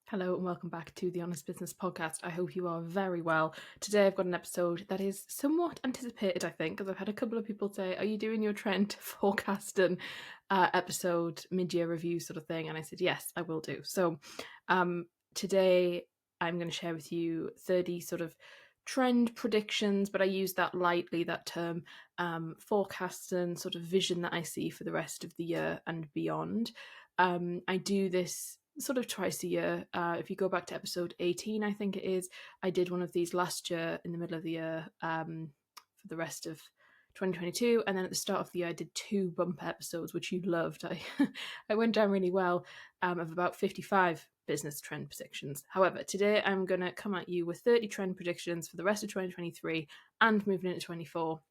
Hello and welcome back to the Honest Business Podcast. I hope you are very well. Today I've got an episode that is somewhat anticipated, I think, because I've had a couple of people say, are you doing your trend forecasting episode, mid-year review sort of thing? And I said, yes, I will do. So today I'm going to share with you 30 sort of trend predictions, but I use that lightly, that term, forecasting sort of vision that I see for the rest of the year and beyond. I do this sort of twice a year. If you go back to episode 18, I think it is, I did one of these last year in the middle of the year for the rest of 2022, and then at the start of the year I did 2 bumper episodes, which you loved. I went down really well, of about 55 business trend predictions. However, today I'm going to come at you with 30 trend predictions for the rest of 2023 and moving into 24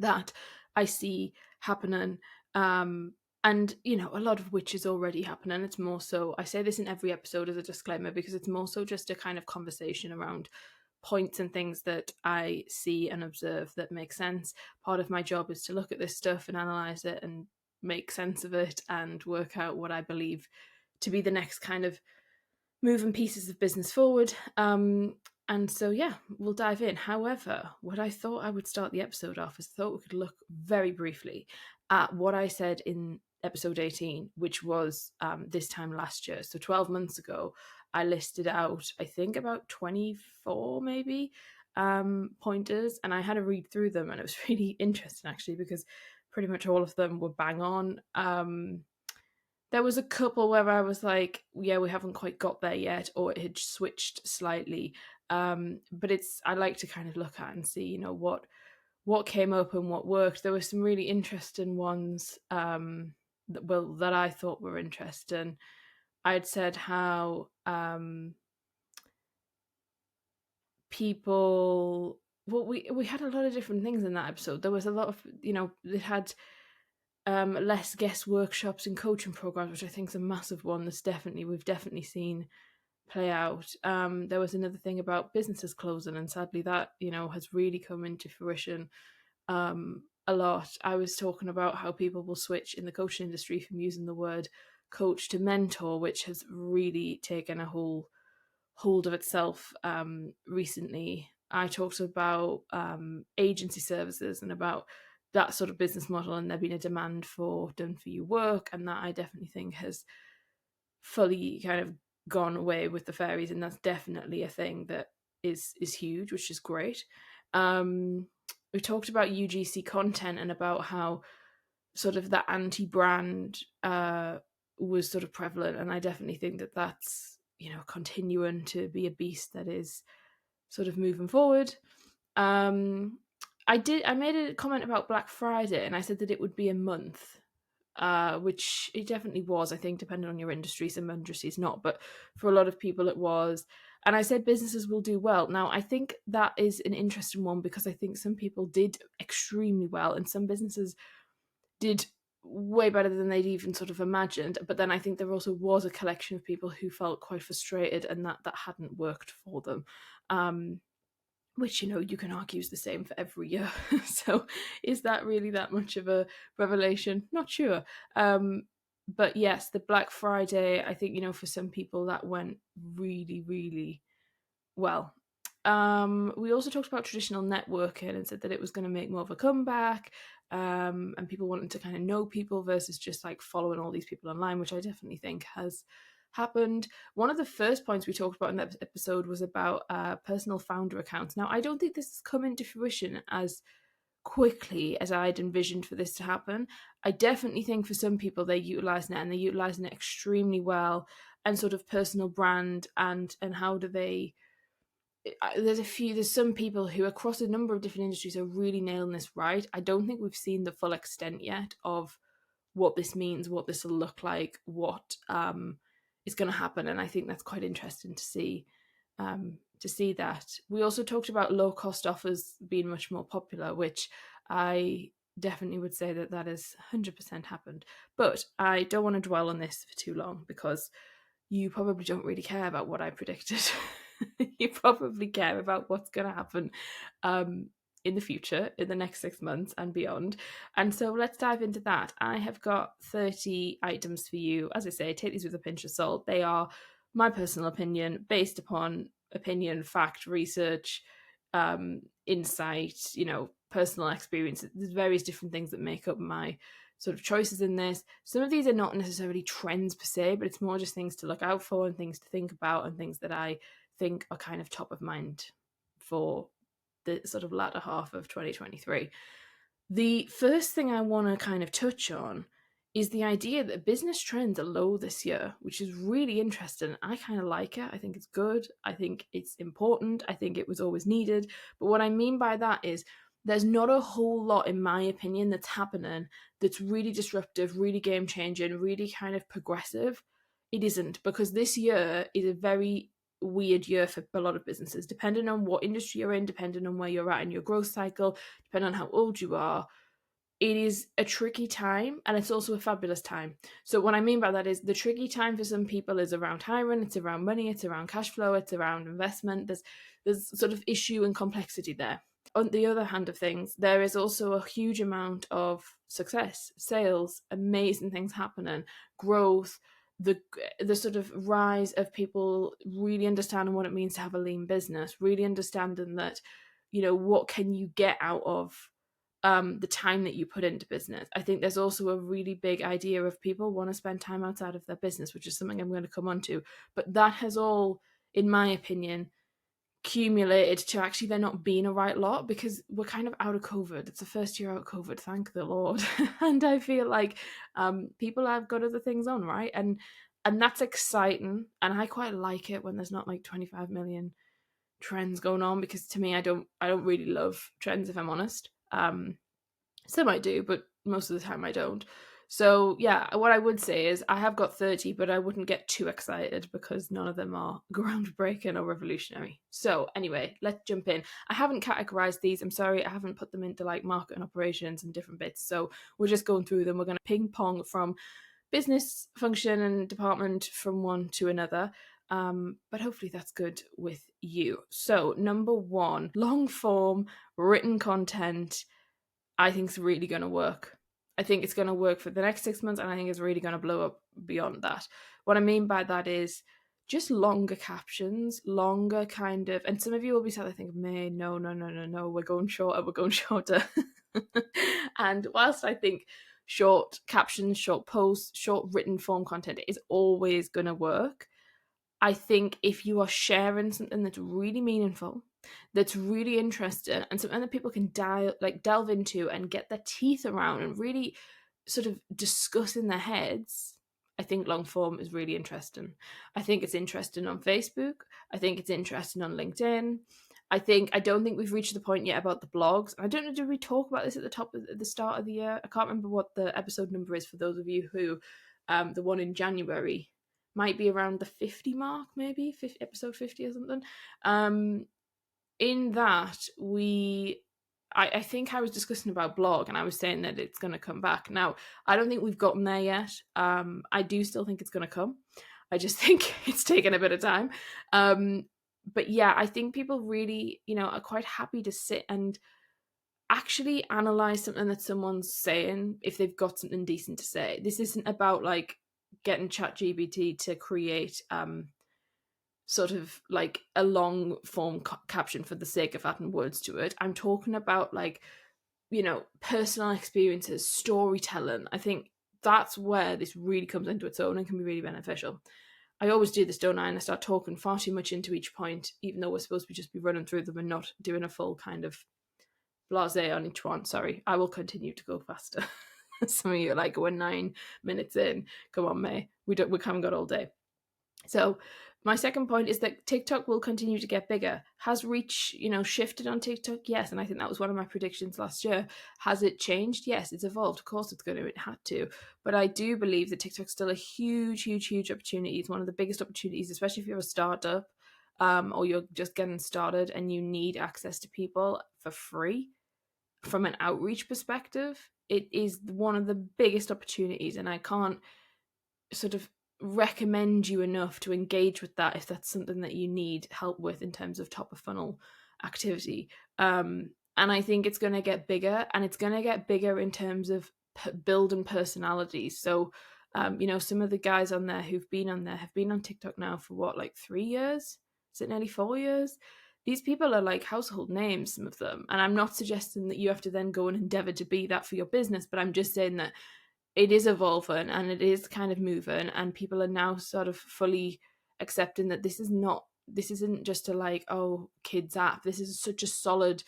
that I see happening. And, you know, a lot of which is already happening. It's more so, I say this in every episode as a disclaimer, because it's more so just a kind of conversation around points and things that I see and observe that make sense. Part of my job is to look at this stuff and analyse it and make sense of it and work out what I believe to be the next kind of moving pieces of business forward. And so, yeah, we'll dive in. However, what I thought I would start the episode off is I thought we could look very briefly at what I said in episode 18, which was this time last year. So 12 months ago, I listed out, I think, about 24 maybe pointers, and I had to read through them, and it was really interesting actually, because pretty much all of them were bang on. There was a couple where I was like, yeah, we haven't quite got there yet, or it had switched slightly. But I like to kind of look at and see, you know, what came up and what worked. There were some really interesting ones that I thought were interesting. I'd said how people, well, we had a lot of different things in that episode. There was a lot of, you know, it had less guest workshops and coaching programs, which I think is a massive one. We've definitely seen play out. There was another thing about businesses closing, and sadly that, you know, has really come into fruition a lot. I was talking about how people will switch in the coaching industry from using the word coach to mentor, which has really taken a whole hold of itself recently. I talked about agency services and about that sort of business model, and there being a demand for done for you work, and that I definitely think has fully kind of gone away with the fairies, and that's definitely a thing that is huge, which is great. We talked about UGC content and about how sort of that anti-brand was sort of prevalent, and I definitely think that that's, you know, continuing to be a beast that is sort of moving forward. I made a comment about Black Friday, and I said that it would be a month, which it definitely was, I think, depending on your industry. Some industries not, but for a lot of people it was. And I said businesses will do well. Now, I think that is an interesting one, because I think some people did extremely well and some businesses did way better than they'd even sort of imagined. But then I think there also was a collection of people who felt quite frustrated and that hadn't worked for them. Which, you know, you can argue is the same for every year. So is that really that much of a revelation? Not sure. But yes, the Black Friday, I think, you know, for some people that went really, really well. We also talked about traditional networking and said that it was going to make more of a comeback, and people wanting to kind of know people versus just like following all these people online, which I definitely think has happened. One of the first points we talked about in that episode was about personal founder accounts. Now, I don't think this has come into fruition as quickly as I'd envisioned for this to happen. I definitely think for some people they're utilising it, and they're utilising it extremely well, and sort of personal brand and how do they. There's some people who across a number of different industries are really nailing this right. I don't think we've seen the full extent yet of what this means, what this will look like, what is going to happen, and I think that's quite interesting to see. That. We also talked about low cost offers being much more popular, which I definitely would say that has 100% happened. But I don't want to dwell on this for too long, because you probably don't really care about what I predicted. You probably care about what's going to happen in the future, in the next 6 months and beyond. And so let's dive into that. I have got 30 items for you. As I say, take these with a pinch of salt. They are my personal opinion, based upon opinion, fact, research, insight, personal experience. There's various different things that make up my sort of choices in this. Some of these are not necessarily trends per se, but it's more just things to look out for and things to think about and things that I think are kind of top of mind for the sort of latter half of 2023. The first thing I want to kind of touch on is the idea that business trends are low this year, which is really interesting. I kind of like it. I think it's good. I think it's important. I think it was always needed. But what I mean by that is there's not a whole lot, in my opinion, that's happening that's really disruptive, really game changing, really kind of progressive. It isn't, because this year is a very weird year for a lot of businesses, depending on what industry you're in, depending on where you're at in your growth cycle, depending on how old you are. It is a tricky time, and it's also a fabulous time. So what I mean by that is the tricky time for some people is around hiring, it's around money, it's around cash flow, it's around investment. There's sort of issue and complexity there. On the other hand of things, there is also a huge amount of success, sales, amazing things happening, growth, the sort of rise of people really understanding what it means to have a lean business, really understanding that, what can you get out of the time that you put into business. I think there's also a really big idea of people want to spend time outside of their business, which is something I'm going to come on to. But that has all, in my opinion, accumulated to actually there not being a right lot, because we're kind of out of COVID. It's the first year out of COVID, thank the Lord. And I feel like people have got other things on, right? And that's exciting. And I quite like it when there's not like 25 million trends going on, because to me, I don't really love trends, if I'm honest. Some I do, but most of the time I don't. So yeah, what I would say is I have got 30, but I wouldn't get too excited because none of them are groundbreaking or revolutionary. So anyway, let's jump in. I haven't categorized these. I'm sorry, I haven't put them into like marketing operations and different bits. So we're just going through them. We're going to ping pong from business function and department from one to another. But hopefully that's good with you. So number one, long form written content, I think it's really going to work. I think it's going to work for the next 6 months, and I think it's really going to blow up beyond that. What I mean by that is just longer captions, longer kind of, and some of you will be sat there thinking, May, no, we're going shorter. And whilst I think short captions, short posts, short written form content is always going to work, I think if you are sharing something that's really meaningful, that's really interesting, and something that people can delve into and get their teeth around and really sort of discuss in their heads, I think long form is really interesting. I think it's interesting on Facebook. I think it's interesting on LinkedIn. I don't think we've reached the point yet about the blogs. I don't know, did we talk about this at the start of the year? I can't remember what the episode number is for those of you who, the one in January might be around the 50 mark, maybe episode 50 or something. In that I think I was discussing about blog, and I was saying that it's going to come back. Now, I don't think we've gotten there yet. I do still think it's going to come. I just think it's taken a bit of time. But yeah, I think people really, are quite happy to sit and actually analyze something that someone's saying if they've got something decent to say. This isn't about like getting ChatGPT to create sort of like a long form caption for the sake of adding words to it. I'm talking about like, personal experiences, storytelling. I think that's where this really comes into its own and can be really beneficial. I always do this, don't I? And I start talking far too much into each point, even though we're supposed to just be running through them and not doing a full kind of blasé on each one. Sorry, I will continue to go faster. Some of you are like, we're 9 minutes in. Come on, May. We haven't got all day. So my second point is that TikTok will continue to get bigger. Has reach, shifted on TikTok? Yes. And I think that was one of my predictions last year. Has it changed? Yes, it's evolved. Of course it's going to, it had to. But I do believe that TikTok's still a huge, huge, huge opportunity. It's one of the biggest opportunities, especially if you're a startup, or you're just getting started and you need access to people for free. From an outreach perspective, it is one of the biggest opportunities, and I can't sort of recommend you enough to engage with that if that's something that you need help with in terms of top of funnel activity. And I think it's going to get bigger, and it's going to get bigger in terms of building personalities. So Some of the guys on there who've been on there have been on TikTok now for what, like 3 years? Is it nearly 4 years? These people are like household names, some of them. And I'm not suggesting that you have to then go and endeavor to be that for your business, but I'm just saying that it is evolving and it is kind of moving, and people are now sort of fully accepting that this isn't just a like, oh, kids app. This is such a solid,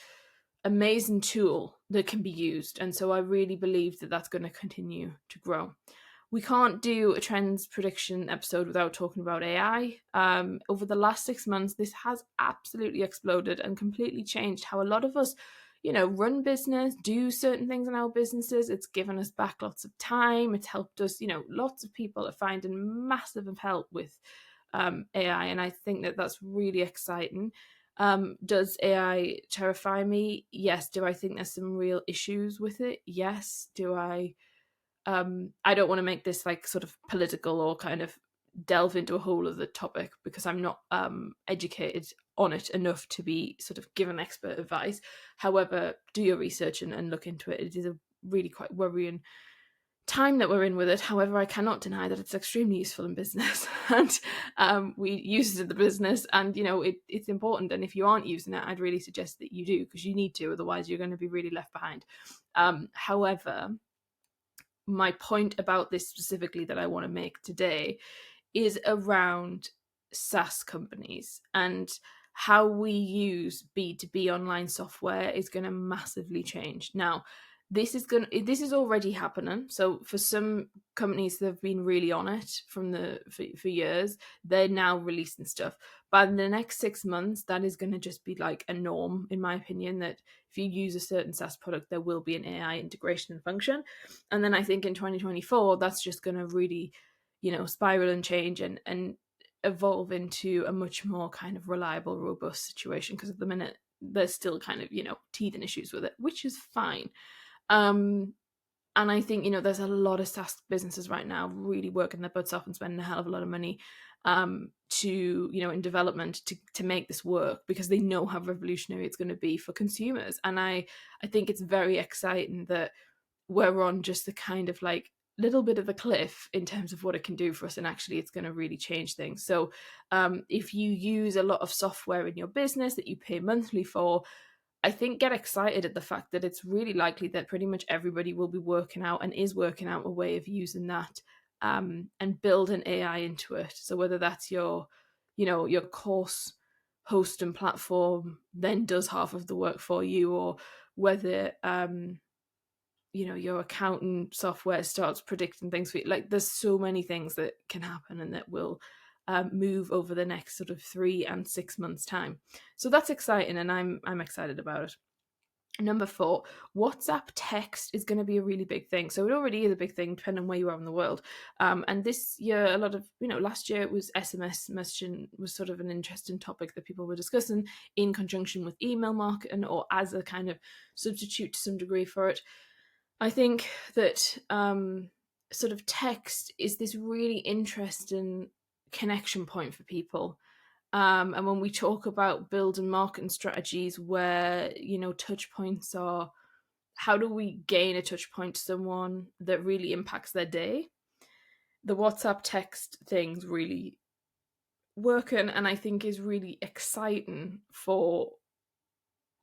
amazing tool that can be used. And so I really believe that that's going to continue to grow. We can't do a trends prediction episode without talking about AI. Over the last 6 months, this has absolutely exploded and completely changed how a lot of us, run business, do certain things in our businesses. It's given us back lots of time. It's helped us, lots of people are finding massive help with AI. And I think that that's really exciting. Does AI terrify me? Yes. Do I think there's some real issues with it? Yes. I don't want to make this like sort of political or kind of delve into a whole other topic, because I'm not educated on it enough to be sort of given expert advice. However, do your research and look into it. It is a really quite worrying time that we're in with it. However, I cannot deny that it's extremely useful in business, and we use it in the business, and it's important. And if you aren't using it, I'd really suggest that you do, because you need to, otherwise you're going to be really left behind. However, my point about this specifically that I want to make today is around SaaS companies, and how we use B2B online software is going to massively change. Now, this is already happening. So for some companies that have been really on it for years, they're now releasing stuff. But in the next 6 months, that is going to just be like a norm, in my opinion, that if you use a certain SaaS product, there will be an AI integration and function. And then I think in 2024, that's just going to really, spiral and change and evolve into a much more kind of reliable, robust situation. Because at the minute, there's still kind of, teething issues with it, which is fine. And I think, there's a lot of SaaS businesses right now really working their butts off and spending a hell of a lot of money in development to make this work, because they know how revolutionary it's going to be for consumers. And I think it's very exciting that we're on just the kind of like little bit of a cliff in terms of what it can do for us, and actually it's going to really change things. So if you use a lot of software in your business that you pay monthly for, I think get excited at the fact that it's really likely that pretty much everybody will be working out and is working out a way of using that and build an AI into it. So whether that's your course host and platform then does half of the work for you, or whether your accountant software starts predicting things for you. Like, there's so many things that can happen and that will move over the next sort of 3 and 6 months time. So that's exciting, and I'm excited about it. Number 4, WhatsApp text is going to be a really big thing. So it already is a big thing depending on where you are in the world. And this year, a lot of, last year it was SMS messaging was sort of an interesting topic that people were discussing in conjunction with email marketing, or as a kind of substitute to some degree for it. I think that sort of text is this really interesting connection point for people. And when we talk about building marketing strategies where, touch points are, how do we gain a touch point to someone that really impacts their day? The WhatsApp text thing's really working, and I think is really exciting for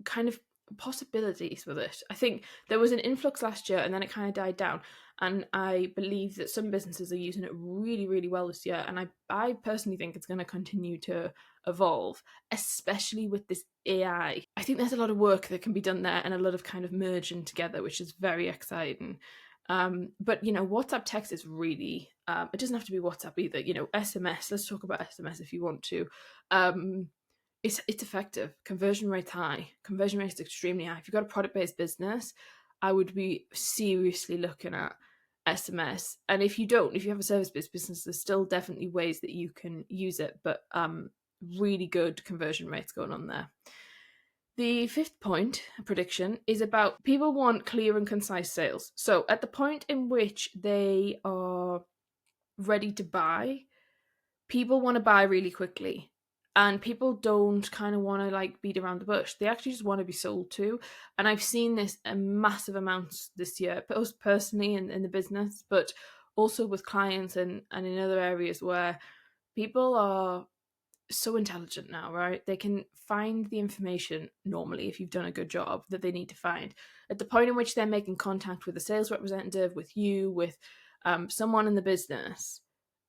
kind of possibilities with it. I think there was an influx last year and then it kind of died down, and I believe that some businesses are using it really, really well this year, and I personally think it's going to continue to evolve, especially with this AI. I think there's a lot of work that can be done there and a lot of kind of merging together, which is very exciting. But WhatsApp text is really it doesn't have to be WhatsApp either. SMS, let's talk about SMS if you want to. It's effective. Conversion rate's high. Conversion rate is extremely high. If you've got a product-based business, I would be seriously looking at SMS. And if you have a service-based business, there's still definitely ways that you can use it, but really good conversion rates going on there. The 5th point, prediction, is about people want clear and concise sales. So at the point in which they are ready to buy, people want to buy really quickly. And people don't kind of want to like beat around the bush. They actually just want to be sold to. And I've seen this a massive amounts this year, both personally and in the business, but also with clients and in other areas where people are so intelligent now, right? They can find the information normally, if you've done a good job, that they need to find. At the point in which they're making contact with a sales representative, with you, with someone in the business,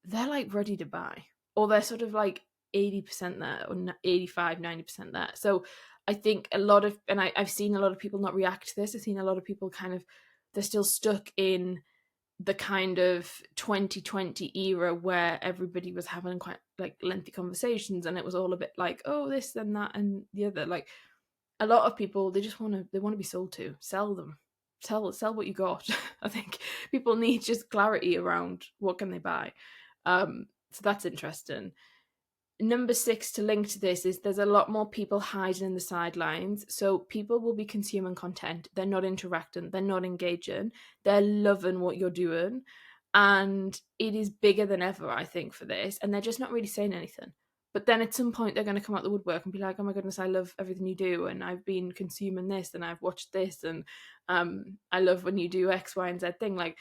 they're like ready to buy, or they're sort of like 80% there, or 85, 90% there. So I think a lot of, and I've seen a lot of people not react to this. I've seen a lot of people kind of, they're still stuck in the kind of 2020 era where everybody was having quite like lengthy conversations, and it was all a bit like, oh, this and that and the other. Like, a lot of people, they want to be sold to. Sell them, sell what you got. I think people need just clarity around what can they buy. So that's interesting. Number 6, to link to this, is there's a lot more people hiding in the sidelines. So people will be consuming content, they're not interacting, they're not engaging, they're loving what you're doing, and it is bigger than ever, I think, for this, and they're just not really saying anything. But then at some point they're going to come out the woodwork and be like, oh my goodness, I love everything you do, and I've been consuming this, and I've watched this, and I love when you do X, Y, and Z thing. Like,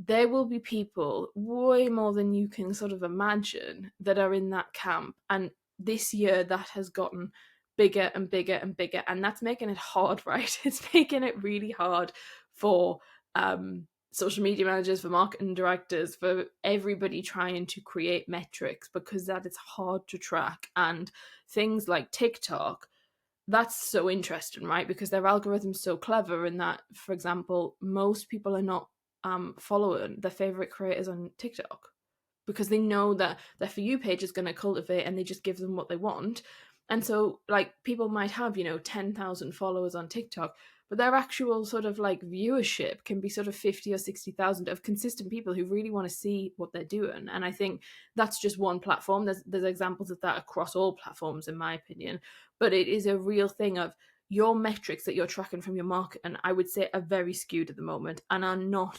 there will be people way more than you can sort of imagine that are in that camp. And this year that has gotten bigger and bigger and bigger. And that's making it hard, right? It's making it really hard for social media managers, for marketing directors, for everybody trying to create metrics, because that is hard to track. And things like TikTok, that's so interesting, right? Because their algorithm's so clever in that, for example, most people are not following their favorite creators on TikTok, because they know that their For You page is going to cultivate, and they just give them what they want. And so, like, people might have, 10,000 followers on TikTok, but their actual sort of like viewership can be sort of 50 or 60,000 of consistent people who really want to see what they're doing. And I think that's just one platform. There's examples of that across all platforms, in my opinion. But it is a real thing of your metrics that you're tracking from your market, and I would say are very skewed at the moment, and are not,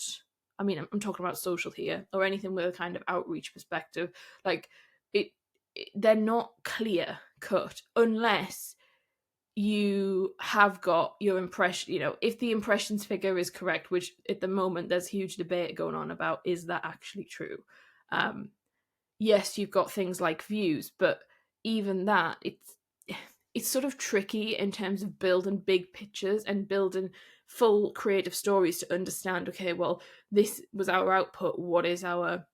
I mean, I'm talking about social here, or anything with a kind of outreach perspective. Like, they're not clear cut, unless you have got your impression, if the impressions figure is correct, which at the moment there's huge debate going on about, is that actually true? Yes, you've got things like views, but even that, it's sort of tricky in terms of building big pictures and building full creative stories to understand, okay, well, this was our output, what is our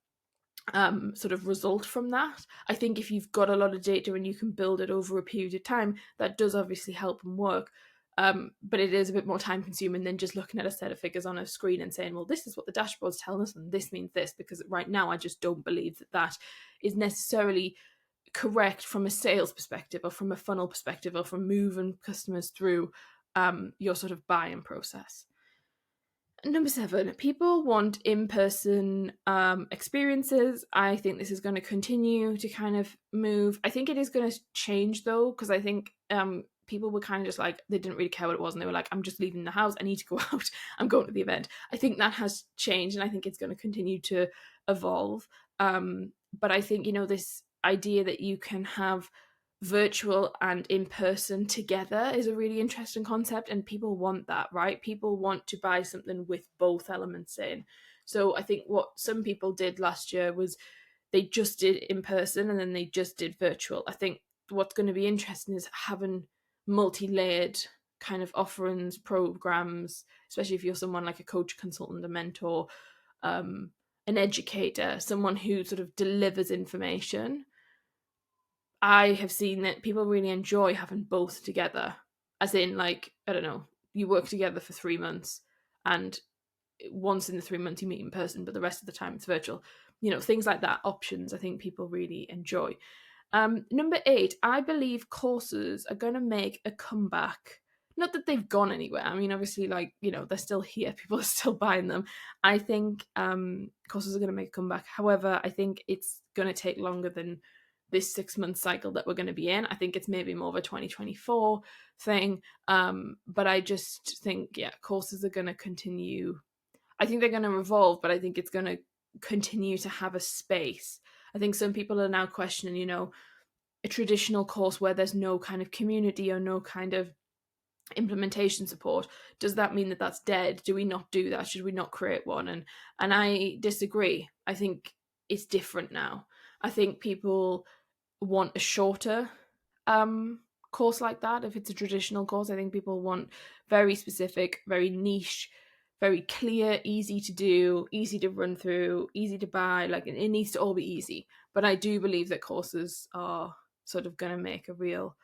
sort of result from that? I think if you've got a lot of data and you can build it over a period of time, that does obviously help and work. But it is a bit more time consuming than just looking at a set of figures on a screen and saying, well, this is what the dashboard's telling us and this means this, because right now I just don't believe that that is necessarily correct from a sales perspective, or from a funnel perspective, or from moving customers through your sort of buying process. Number 7, people want in-person experiences. I think this is going to continue to kind of move. I think it is going to change, though, because I think people were kind of just like, they didn't really care what it was, and they were like, I'm just leaving the house, I need to go out, I'm going to the event. I think that has changed, and I think it's going to continue to evolve. But I think, this idea that you can have virtual and in person together is a really interesting concept, and people want that, right? People want to buy something with both elements in. So I think what some people did last year was they just did in person and then they just did virtual. I think what's going to be interesting is having multi-layered kind of offerings, programs, especially if you're someone like a coach, consultant, a mentor, an educator, someone who sort of delivers information. I have seen that people really enjoy having both together. As in, like, I don't know, you work together for 3 months, and once in the 3 months you meet in person, but the rest of the time it's virtual. Things like that, options, I think people really enjoy. Number 8, I believe courses are going to make a comeback. Not that they've gone anywhere. I mean, obviously, like, they're still here. People are still buying them. I think courses are going to make a comeback. However, I think it's going to take longer than this 6-month cycle that we're going to be in. I think it's maybe more of a 2024 thing. But I just think, courses are going to continue. I think they're going to evolve, but I think it's going to continue to have a space. I think some people are now questioning, a traditional course where there's no kind of community or no kind of implementation support, does that mean that that's dead? Do we not do that? Should we not create one? And I disagree. I think it's different now. I think people want a shorter course like that. If it's a traditional course, I think people want very specific, very niche, very clear, easy to do, easy to run through, easy to buy. Like, it needs to all be easy. But I do believe that courses are sort of going to make a real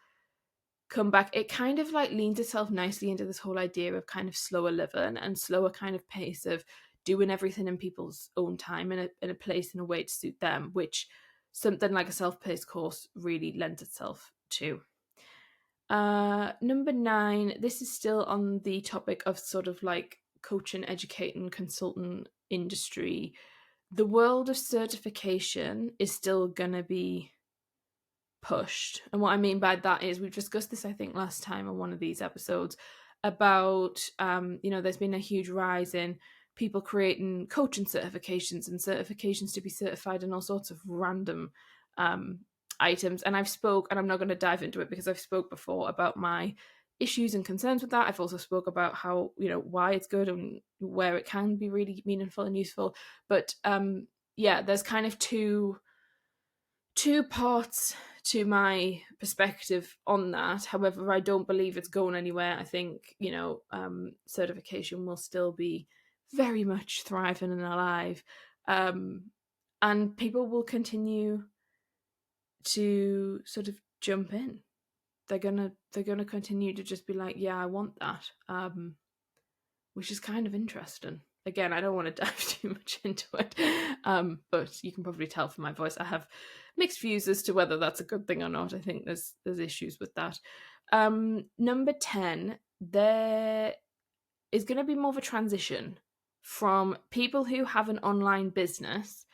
comeback. It kind of like leans itself nicely into this whole idea of kind of slower living and slower kind of pace of doing everything in people's own time, in a place, in a way to suit them, which something like a self-paced course really lends itself to. Number 9, this is still on the topic of sort of like coaching, educating, consultant industry. The world of certification is still gonna be pushed. And what I mean by that is, we've discussed this, I think, last time on one of these episodes about, there's been a huge rise in people creating coaching certifications and certifications to be certified in all sorts of random items. And I'm not going to dive into it because I've spoke before about my issues and concerns with that. I've also spoke about how, why it's good and where it can be really meaningful and useful. But there's kind of two parts to my perspective on that. However, I don't believe it's going anywhere. I think, certification will still be very much thriving and alive. And people will continue to sort of jump in. They're gonna continue to just be like, yeah, I want that. Which is kind of interesting. Again, I don't want to dive too much into it, but you can probably tell from my voice I have mixed views as to whether that's a good thing or not. I think there's issues with that. Number 10, there is going to be more of a transition from people who have an online business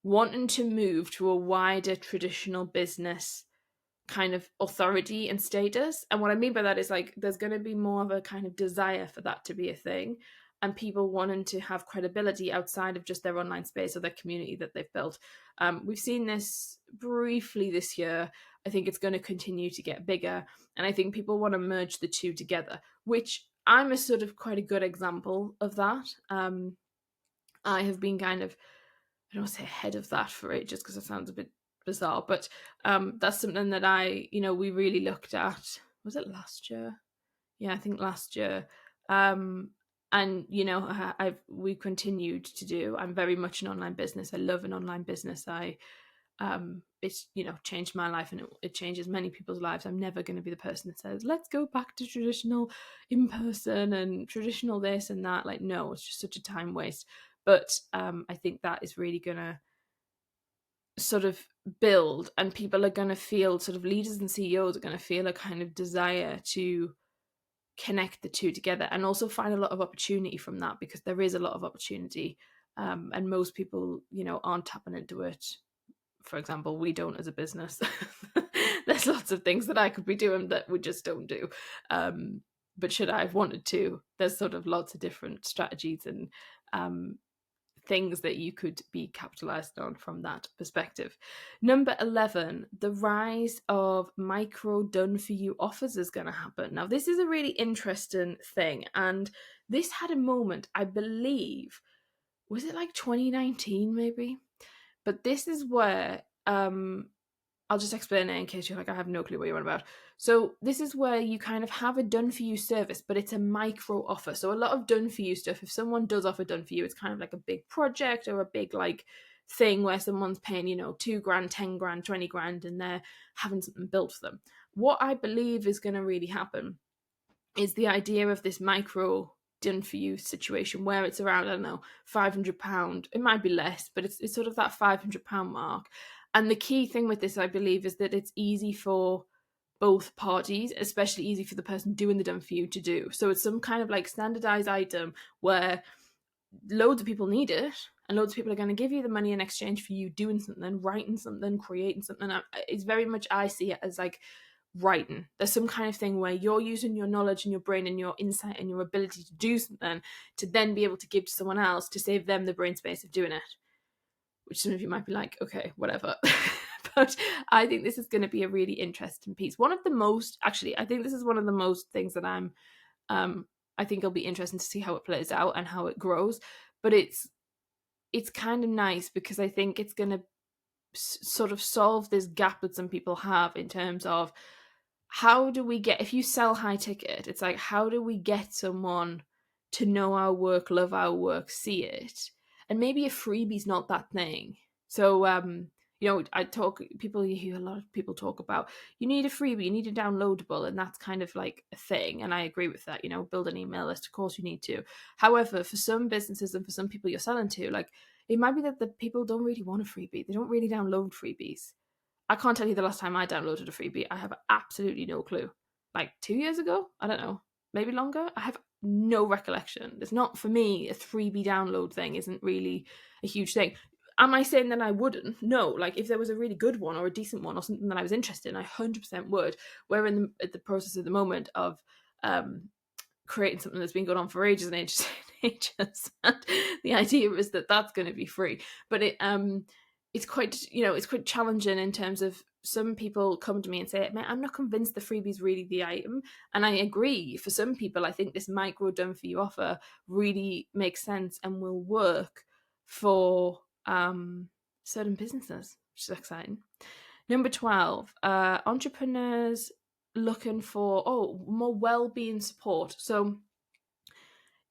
wanting to move to a wider traditional business kind of authority and status. And what I mean by that is, like, there's going to be more of a kind of desire for that to be a thing, and people wanting to have credibility outside of just their online space or their community that they've built. We've seen this briefly this year. I think it's going to continue to get bigger, and I think people want to merge the two together, which I'm a sort of quite a good example of that. I have been kind of, I don't want to say ahead of that for it, just because it sounds a bit bizarre, but that's something that we really looked at. Was it last year? Yeah, I think last year. And we continued to do. I'm very much an online business. I love an online business. It's changed my life, and it changes many people's lives. I'm never going to be the person that says, let's go back to traditional in person and traditional this and that. Like, no, it's just such a time waste. But I think that is really going to sort of build, and people are going to feel, sort of leaders and CEOs are going to feel a kind of desire to connect the two together, and also find a lot of opportunity from that, because there is a lot of opportunity, and most people aren't tapping into it. For example, we don't as a business. There's lots of things that I could be doing that we just don't do, but should I have wanted to, there's sort of lots of different strategies and things that you could be capitalized on from that perspective. Number 11, the rise of micro done for you offers is going to happen. Now, this is a really interesting thing, and this had a moment, I believe, was it like 2019 maybe? But this is where I'll just explain it in case you're like, I have no clue what you're on about. So this is where you kind of have a done for you service, but it's a micro offer. So a lot of done for you stuff, if someone does offer done for you, it's kind of like a big project or a big like thing where someone's paying, $2,000, 10 grand, 20 grand, and they're having something built for them. What I believe is going to really happen is the idea of this micro done for you situation where it's around, I don't know, £500. It might be less, but it's sort of that £500 mark. And the key thing with this, I believe, is that it's easy for both parties, especially easy for the person doing the done for you to do. So it's some kind of like standardized item where loads of people need it, and loads of people are going to give you the money in exchange for you doing something, writing something, creating something. It's very much, I see it as like writing. There's some kind of thing where you're using your knowledge and your brain and your insight and your ability to do something to then be able to give to someone else to save them the brain space of doing it. Which some of you might be like, okay, whatever. But I think this is going to be a really interesting piece. One of the most, actually, I think this is one of the most things that I think it'll be interesting to see how it plays out and how it grows. But it's kind of nice because I think it's going to sort of solve this gap that some people have in terms of how do we get, if you sell high ticket, it's like, how do we get someone to know our work, love our work, see it? And maybe a freebie's not that thing. So, you hear a lot of people talk about, you need a freebie, you need a downloadable, and that's kind of like a thing. And I agree with that, build an email list, of course you need to. However, for some businesses and for some people you're selling to, like, it might be that the people don't really want a freebie. They don't really download freebies. I can't tell you the last time I downloaded a freebie. I have absolutely no clue. Like 2 years ago? I don't know. Maybe longer? I have no recollection. It's not, for me, a freebie download thing isn't really a huge thing. Am I saying that I wouldn't? No. Like, if there was a really good one or a decent one or something that I was interested in, I 100% would. We're at the process at the moment of creating something that's been going on for ages and ages and ages. And the idea is that that's going to be free. But it's quite challenging in terms of, some people come to me and say, man, I'm not convinced the freebie's really the item. And I agree. For some people, I think this micro done for you offer really makes sense and will work for certain businesses, which is exciting. Number 12, entrepreneurs looking for more well-being support. So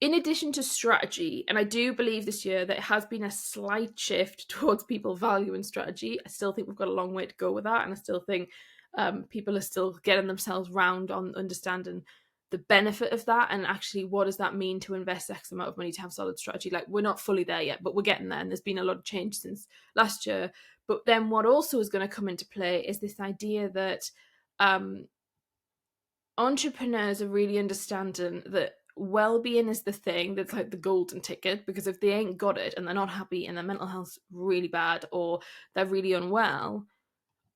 in addition to strategy, and I do believe this year that it has been a slight shift towards people valuing strategy, I still think we've got a long way to go with that, and I still think people are still getting themselves round on understanding the benefit of that, and actually what does that mean to invest X amount of money to have solid strategy. Like, we're not fully there yet, but we're getting there, and there's been a lot of change since last year. But then what also is going to come into play is this idea that entrepreneurs are really understanding that well-being is the thing that's like the golden ticket, because if they ain't got it and they're not happy and their mental health's really bad or they're really unwell,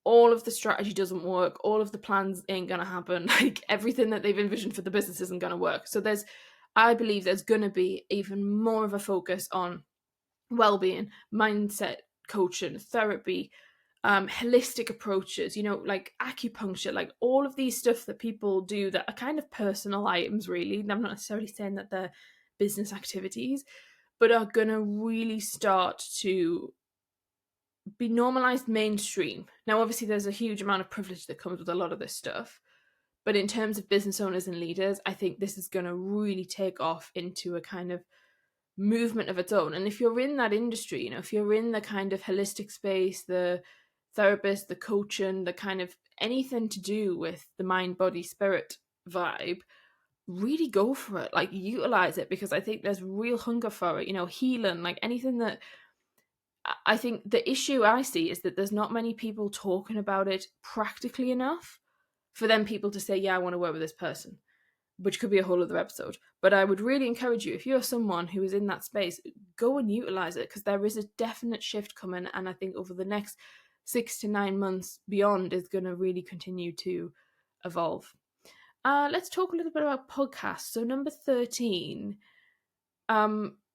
all of the strategy doesn't work, all of the plans ain't gonna happen, like everything that they've envisioned for the business isn't gonna work. So I believe there's gonna be even more of a focus on well-being, mindset coaching, therapy, holistic approaches, like acupuncture, like all of these stuff that people do that are kind of personal items, really. I'm not necessarily saying that they're business activities, but are going to really start to be normalized mainstream. Now, obviously, there's a huge amount of privilege that comes with a lot of this stuff. But in terms of business owners and leaders, I think this is going to really take off into a kind of movement of its own. And if you're in that industry, if you're in the kind of holistic space, the therapist, the coaching, the kind of anything to do with the mind, body, spirit vibe, really go for it. Like, utilize it, because I think there's real hunger for it. Healing, like anything that, I think the issue I see is that there's not many people talking about it practically enough for them people to say, yeah, I want to work with this person, which could be a whole other episode. But I would really encourage you, if you're someone who is in that space, go and utilize it, because there is a definite shift coming. And I think over the next 6 to 9 months beyond is going to really continue to evolve. Let's talk a little bit about podcasts. So number 13,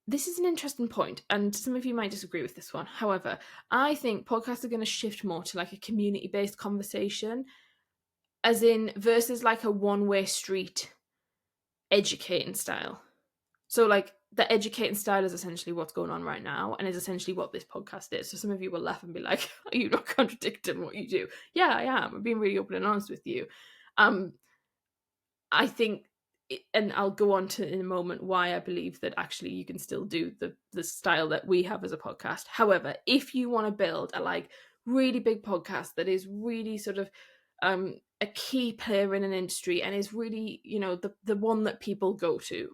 this is an interesting point, and some of you might disagree with this one. However, I think podcasts are going to shift more to like a community-based conversation, as in versus like a one-way street educating style. So like the educating style is essentially what's going on right now, and is essentially what this podcast is. So some of you will laugh and be like, are you not contradicting what you do? Yeah, I am. I'm being really open and honest with you. I think, and I'll go on to in a moment why I believe that actually you can still do the style that we have as a podcast. However, if you want to build a like really big podcast that is really sort of a key player in an industry and is really, the one that people go to,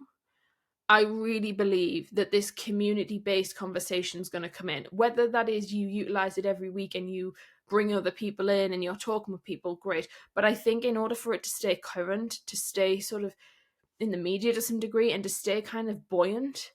I really believe that this community-based conversation is going to come in. Whether that is you utilize it every week and you bring other people in and you're talking with people, great. But I think in order for it to stay current, to stay sort of in the media to some degree, and to stay kind of buoyant,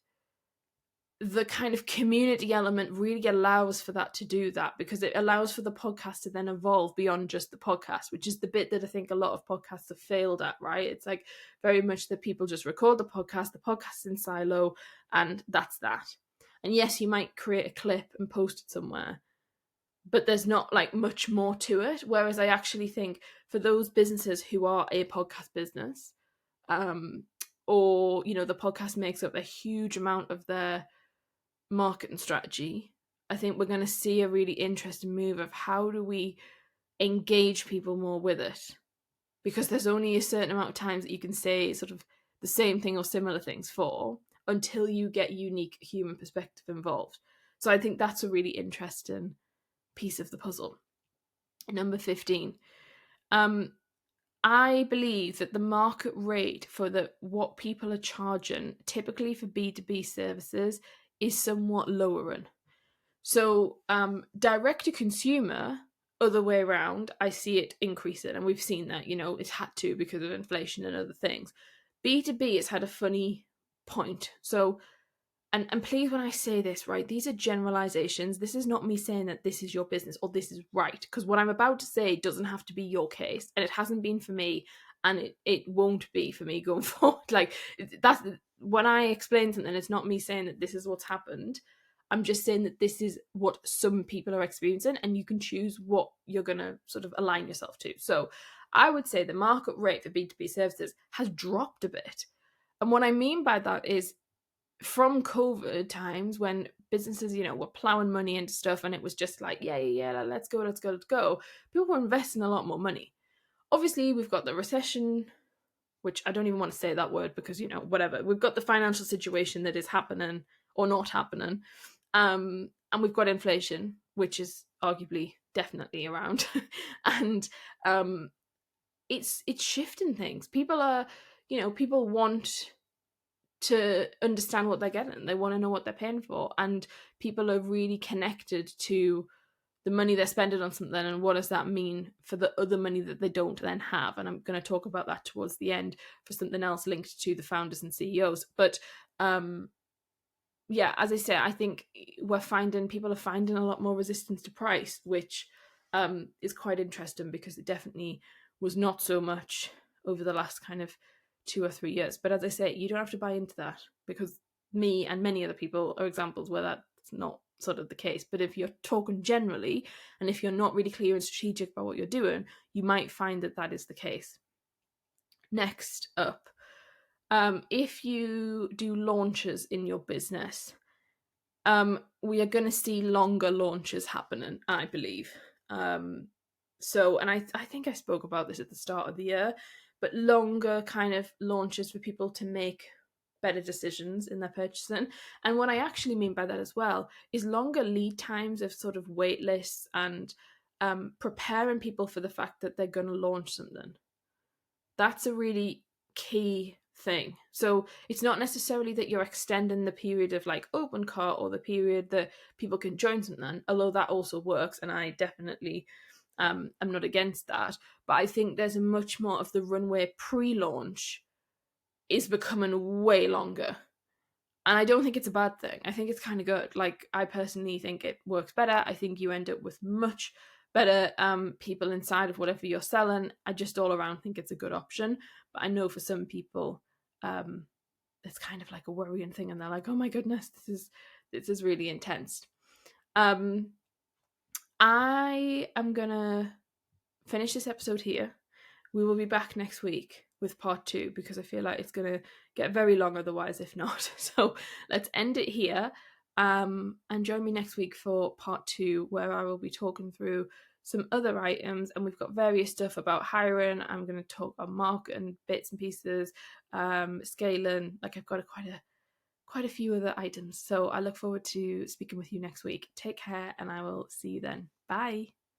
the kind of community element really allows for that to do that, because it allows for the podcast to then evolve beyond just the podcast, which is the bit that I think a lot of podcasts have failed at, right? It's like very much that people just record the podcast's in silo, and that's that. And yes, you might create a clip and post it somewhere, but there's not like much more to it. Whereas I actually think for those businesses who are a podcast business, um, or the podcast makes up a huge amount of their marketing strategy, I think we're going to see a really interesting move of how do we engage people more with it, because there's only a certain amount of times that you can say sort of the same thing or similar things for until you get unique human perspective involved. So I think that's a really interesting piece of the puzzle. Number 15. I believe that the market rate for what people are charging typically for B2B services is somewhat lowering. So direct to consumer, other way around, I see it increasing, and we've seen that, it's had to because of inflation and other things. B2B has had a funny point. So and please, when I say this, right, these are generalizations. This is not me saying that this is your business or this is right, because what I'm about to say doesn't have to be your case, and it hasn't been for me, and it won't be for me going forward. Like, that's when I explain something, it's not me saying that this is what's happened. I'm just saying that this is what some people are experiencing, and you can choose what you're going to sort of align yourself to. So I would say the market rate for B2B services has dropped a bit. And what I mean by that is, from COVID times when businesses, were plowing money into stuff and it was just like, yeah, let's go, let's go, let's go, people were investing a lot more money. Obviously, we've got the recession, which I don't even want to say that word because, whatever. We've got the financial situation that is happening or not happening. And we've got inflation, which is arguably definitely around. And it's shifting things. People are, people want to understand what they're getting. They want to know what they're paying for. And people are really connected to the money they're spending on something and what does that mean for the other money that they don't then have. And I'm going to talk about that towards the end for something else linked to the founders and CEOs. But yeah, as I say, I think people are finding a lot more resistance to price, which is quite interesting because it definitely was not so much over the last kind of 2 or 3 years. But as I say, you don't have to buy into that, because me and many other people are examples where that's not sort of the case. But if you're talking generally, and if you're not really clear and strategic about what you're doing, you might find that that is the case. Next up, if you do launches in your business, we are going to see longer launches happening, I believe. So, and I think I spoke about this at the start of the year, but longer kind of launches for people to make better decisions in their purchasing. And what I actually mean by that as well is longer lead times of sort of wait lists and preparing people for the fact that they're going to launch something. That's a really key thing. So it's not necessarily that you're extending the period of like open cart or the period that people can join something, although that also works, and I definitely am not against that. But I think there's a much more of the runway pre-launch is becoming way longer. And I don't think it's a bad thing. I think it's kind of good. Like, I personally think it works better. I think you end up with much better people inside of whatever you're selling. I just all around think it's a good option. But I know for some people, it's kind of like a worrying thing, and they're like, "Oh my goodness, this is really intense." I am gonna finish this episode here. We will be back next week with part 2 because I feel like it's going to get very long otherwise if not. So let's end it here. And join me next week for part 2, where I will be talking through some other items, and we've got various stuff about hiring. I'm going to talk about marketing bits and pieces, scaling. Like, I've got quite a few other items. So I look forward to speaking with you next week. Take care, and I will see you then. Bye.